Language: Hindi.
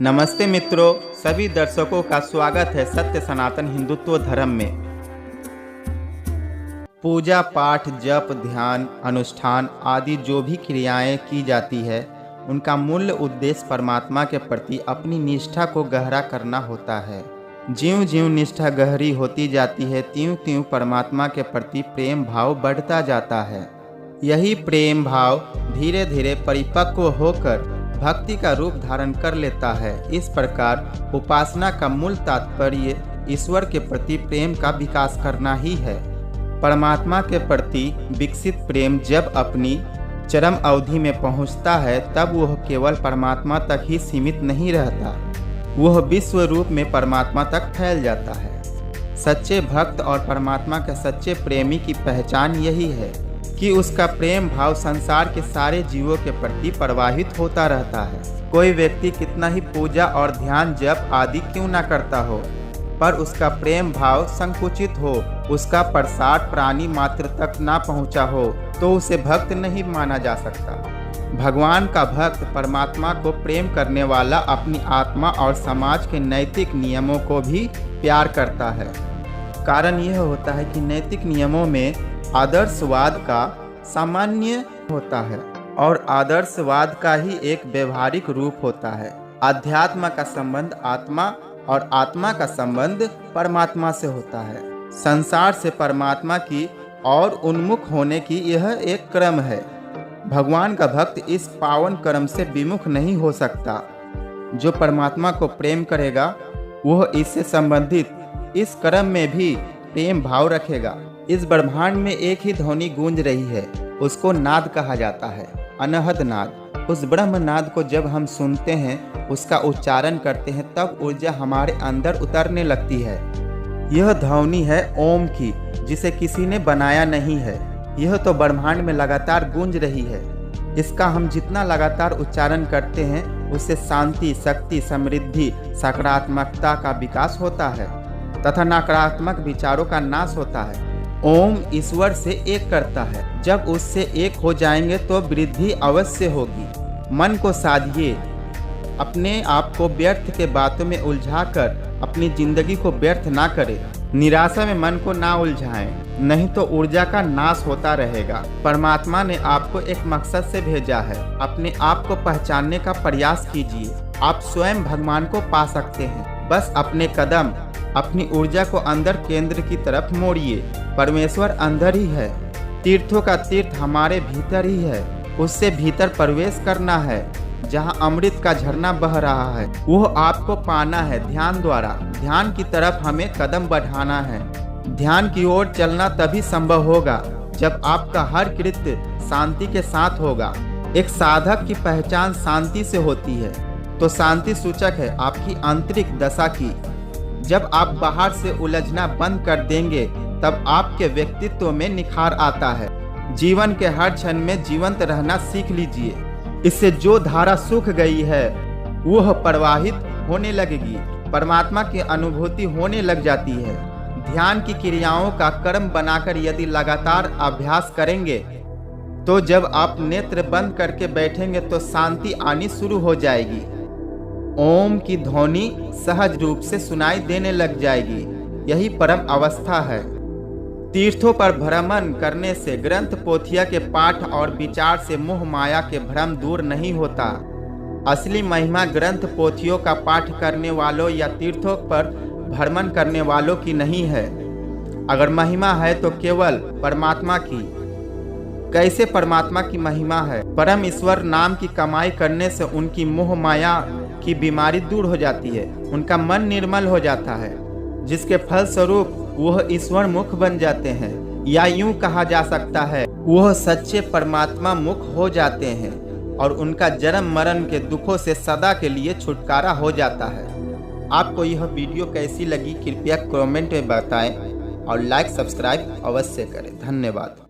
नमस्ते मित्रों, सभी दर्शकों का स्वागत है सत्य सनातन हिंदुत्व धर्म में। पूजा पाठ, जप, ध्यान, अनुष्ठान आदि जो भी क्रियाएं की जाती है, उनका मूल उद्देश्य परमात्मा के प्रति अपनी निष्ठा को गहरा करना होता है। ज्यों-ज्यों निष्ठा गहरी होती जाती है, त्यों-त्यों परमात्मा के प्रति प्रेम भाव बढ़ता जाता है। यही प्रेम भाव धीरे धीरे परिपक्व होकर भक्ति का रूप धारण कर लेता है। इस प्रकार उपासना का मूल तात्पर्य ईश्वर के प्रति प्रेम का विकास करना ही है। परमात्मा के प्रति विकसित प्रेम जब अपनी चरम अवधि में पहुंचता है, तब वह केवल परमात्मा तक ही सीमित नहीं रहता, वह विश्व रूप में परमात्मा तक फैल जाता है। सच्चे भक्त और परमात्मा के सच्चे प्रेमी की पहचान यही है कि उसका प्रेम भाव संसार के सारे जीवों के प्रति प्रवाहित होता रहता है। कोई व्यक्ति कितना ही पूजा और ध्यान जप आदि क्यों ना करता हो, पर उसका प्रेम भाव संकुचित हो, उसका प्रसार प्राणी मात्र तक ना पहुंचा हो, तो उसे भक्त नहीं माना जा सकता। भगवान का भक्त परमात्मा को प्रेम करने वाला अपनी आत्मा और समाज के नैतिक नियमों को भी प्यार करता है। कारण यह होता है कि नैतिक नियमों में आदर्शवाद का सामान्य होता है और आदर्शवाद का ही एक व्यवहारिक रूप होता है। अध्यात्म का संबंध आत्मा और आत्मा का संबंध परमात्मा से होता है। संसार से परमात्मा की और उन्मुख होने की यह एक क्रम है। भगवान का भक्त इस पावन क्रम से विमुख नहीं हो सकता। जो परमात्मा को प्रेम करेगा, वह इससे संबंधित इस क्रम में भी प्रेम भाव रखेगा। इस ब्रह्मांड में एक ही ध्वनि गूंज रही है, उसको नाद कहा जाता है, अनहद नाद। उस ब्रह्म नाद को जब हम सुनते हैं, उसका उच्चारण करते हैं, तब ऊर्जा हमारे अंदर उतरने लगती है। यह ध्वनि है ओम की, जिसे किसी ने बनाया नहीं है। यह तो ब्रह्मांड में लगातार गूंज रही है। इसका हम जितना लगातार उच्चारण करते हैं, उससे शांति, शक्ति, समृद्धि, सकारात्मकता का विकास होता है तथा नकारात्मक विचारों का नाश होता है। ओम ईश्वर से एक करता है। जब उससे एक हो जाएंगे तो वृद्धि अवश्य होगी। मन को साधिए, अपने आप को व्यर्थ के बातों में उलझाकर अपनी जिंदगी को व्यर्थ ना करें। निराशा में मन को ना उलझाएं, नहीं तो ऊर्जा का नाश होता रहेगा। परमात्मा ने आपको एक मकसद से भेजा है। अपने आप को पहचानने का प्रयास कीजिए। आप स्वयं भगवान को पा सकते हैं। बस अपने कदम, अपनी ऊर्जा को अंदर केंद्र की तरफ मोड़िए। परमेश्वर अंदर ही है। तीर्थों का तीर्थ हमारे भीतर ही है। उससे भीतर प्रवेश करना है। जहाँ अमृत का झरना बह रहा है, वह आपको पाना है ध्यान द्वारा। ध्यान की तरफ हमें कदम बढ़ाना है। ध्यान की ओर चलना तभी संभव होगा जब आपका हर कृत्य शांति के साथ होगा। एक साधक की पहचान शांति से होती है, तो शांति सूचक है आपकी आंतरिक दशा की। जब आप बाहर से उलझना बंद कर देंगे, तब आपके व्यक्तित्व में निखार आता है। जीवन के हर क्षण में जीवंत रहना सीख लीजिए। इससे जो धारा सूख गई है, वह प्रवाहित होने लगेगी। परमात्मा की अनुभूति होने लग जाती है। ध्यान की क्रियाओं का कर्म बनाकर यदि लगातार अभ्यास करेंगे, तो जब आप नेत्र बंद करके बैठेंगे तो शांति आनी शुरू हो जाएगी। ओम की ध्वनि सहज रूप से सुनाई देने लग जाएगी। यही परम अवस्था है। तीर्थों पर भ्रमण करने से, ग्रंथ पोथिया के पाठ और विचार से मोह माया के भ्रम दूर नहीं होता। असली महिमा ग्रंथ पोथियों का पाठ करने वालों या तीर्थों पर भ्रमण करने वालों की नहीं है। अगर महिमा है तो केवल परमात्मा की। कैसे परमात्मा की महिमा है? परम ईश्वर नाम की कमाई करने से उनकी मोह माया की बीमारी दूर हो जाती है। उनका मन निर्मल हो जाता है, जिसके फलस्वरूप वह ईश्वर मुख बन जाते हैं। या यूं कहा जा सकता है, वह सच्चे परमात्मा मुख हो जाते हैं और उनका जन्म मरण के दुखों से सदा के लिए छुटकारा हो जाता है। आपको यह वीडियो कैसी लगी, कृपया कमेंट में बताएं और लाइक सब्सक्राइब अवश्य करें। धन्यवाद।